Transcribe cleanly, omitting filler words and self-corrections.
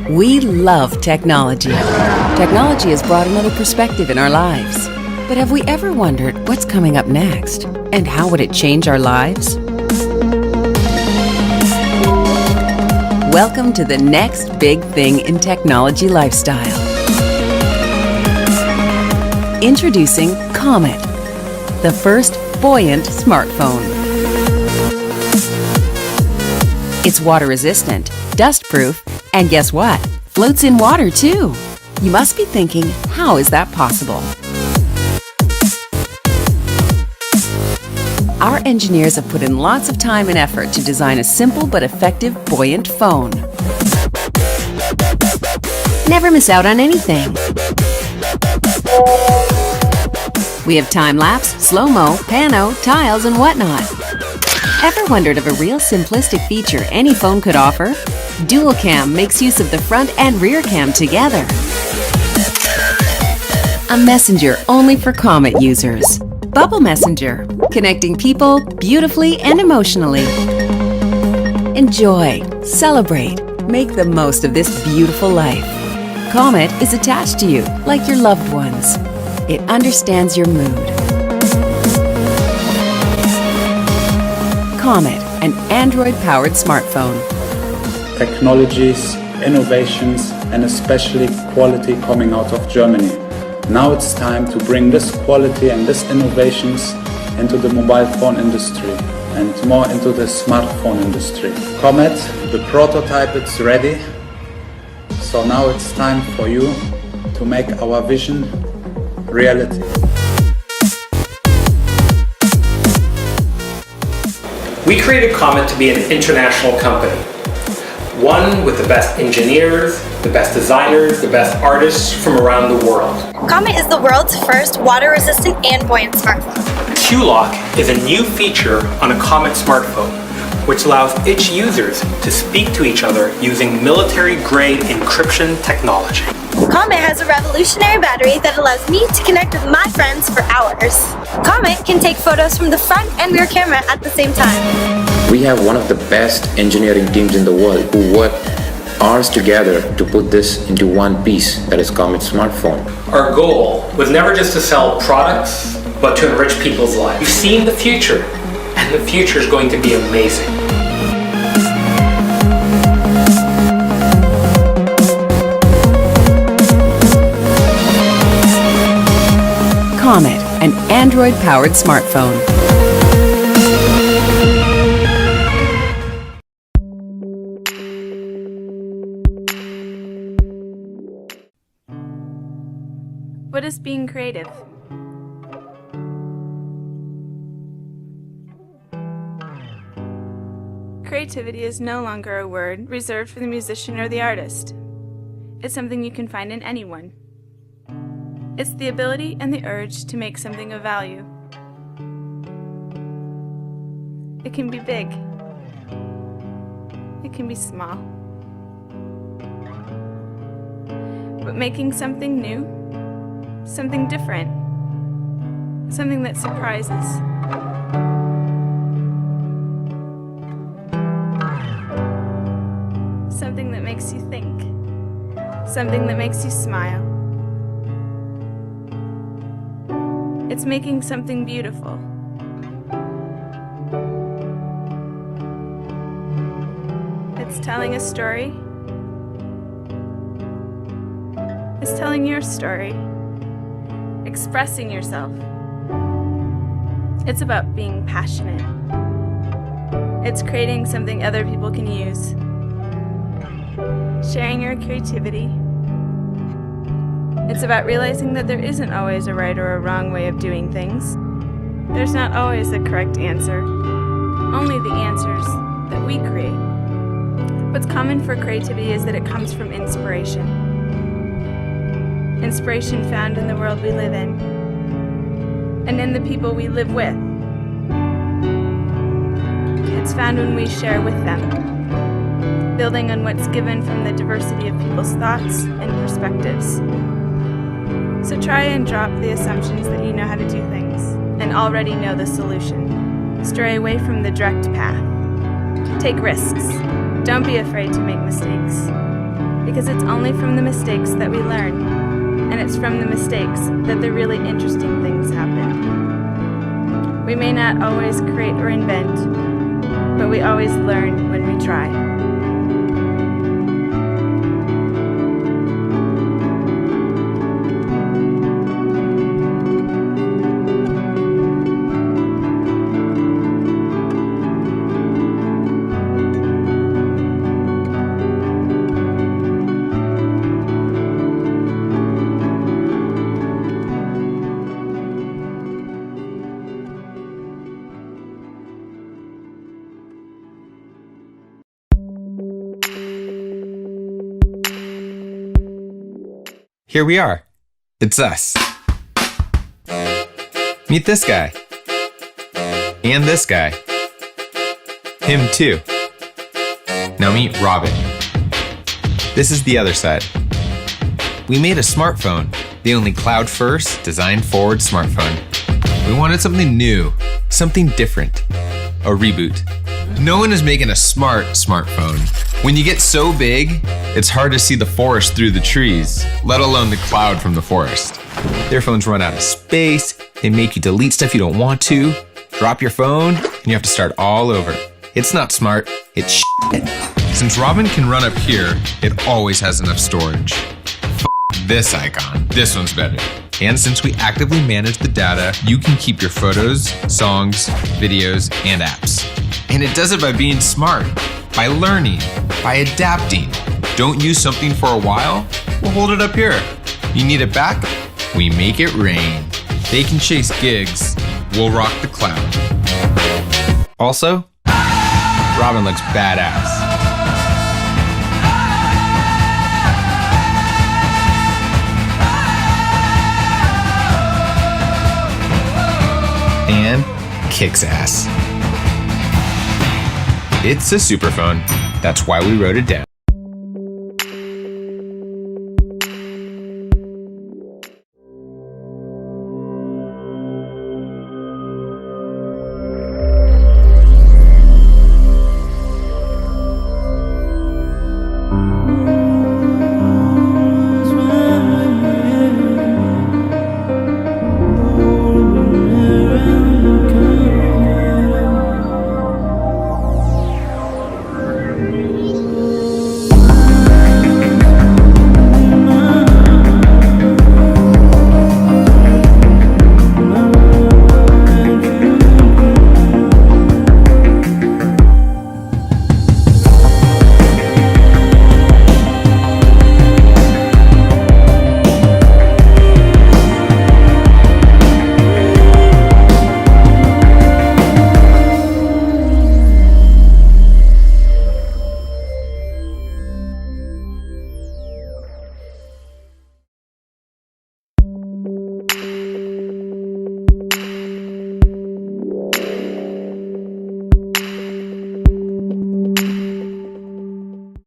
We love technology. Technology has brought another perspective in our lives. But have we ever wondered what's coming up next? And how would it change our lives? Welcome to the next big thing in technology lifestyle. Introducing Comet, the first buoyant smartphone. It's water-resistant, dust-proof, and guess what? Floats in water too. You must be thinking, how is that possible? Our engineers have put in lots of time and effort to design a simple but effective buoyant phone. Never miss out on anything. We have time-lapse, slow-mo, pano, tiles, and whatnot. Ever wondered of a real simplistic feature any phone could offer? Dual Cam makes use of the front and rear cam together. A messenger only for Comet users. Bubble Messenger, connecting people beautifully and emotionally. Enjoy, celebrate, make the most of this beautiful life. Comet is attached to you like your loved ones. It understands your mood. Comet, an Android-powered smartphone. Technologies, innovations, and especially quality coming out of Germany. Now it's time to bring this quality and these innovations into the mobile phone industry and more into the smartphone industry. Comet, the prototype is ready. So now it's time for you to make our vision reality. We created Comet to be an international company. One with the best engineers, the best designers, the best artists from around the world. Comet is the world's first water-resistant and buoyant smartphone. Q-Lock is a new feature on a Comet smartphone, which allows its users to speak to each other using military-grade encryption technology. Comet has a revolutionary battery that allows me to connect with my friends for hours. Comet can take photos from the front and rear camera at the same time. We have one of the best engineering teams in the world who work hours together to put this into one piece that is Comet smartphone. Our goal was never just to sell products, but to enrich people's lives. We've seen the future, and the future is going to be amazing. Comet, an Android-powered smartphone. What is being creative? Creativity is no longer a word reserved for the musician or the artist. It's something you can find in anyone. It's the ability and the urge to make something of value. It can be big. It can be small. But making something new, something different, something that surprises. Something that makes you think. Something that makes you smile. It's making something beautiful. It's telling a story. It's telling your story. Expressing yourself. It's about being passionate. It's creating something other people can use. Sharing your creativity. It's about realizing that there isn't always a right or a wrong way of doing things. There's not always a correct answer, only the answers that we create. What's common for creativity is that it comes from inspiration. Inspiration found in the world we live in, and in the people we live with. It's found when we share with them, building on what's given from the diversity of people's thoughts and perspectives. So try and drop the assumptions that you know how to do things and already know the solution. Stray away from the direct path. Take risks. Don't be afraid to make mistakes. because it's only from the mistakes that we learn, and it's from the mistakes that the really interesting things happen. We may not always create or invent, but we always learn when we try. Here we are. It's us. Meet this guy. And this guy. Him too. Now meet Robin. This is the other side. We made a smartphone, the only cloud-first, design-forward smartphone. We wanted something new, something different. A reboot. No one is making a smart smartphone. When you get so big, it's hard to see the forest through the trees, let alone the cloud from the forest. Their phones run out of space, they make you delete stuff you don't want to, drop your phone, and you have to start all over. It's not smart, it's shit. Since Robin can run up here, it always has enough storage. This icon, this one's better. And since we actively manage the data, you can keep your photos, songs, videos, and apps. And it does it by being smart, by learning, by adapting. Don't use something for a while? We'll hold it up here. You need it back? We make it rain. They can chase gigs. We'll rock the cloud. Also, Robin looks badass. And kicks ass. It's a superphone. That's why we wrote it down.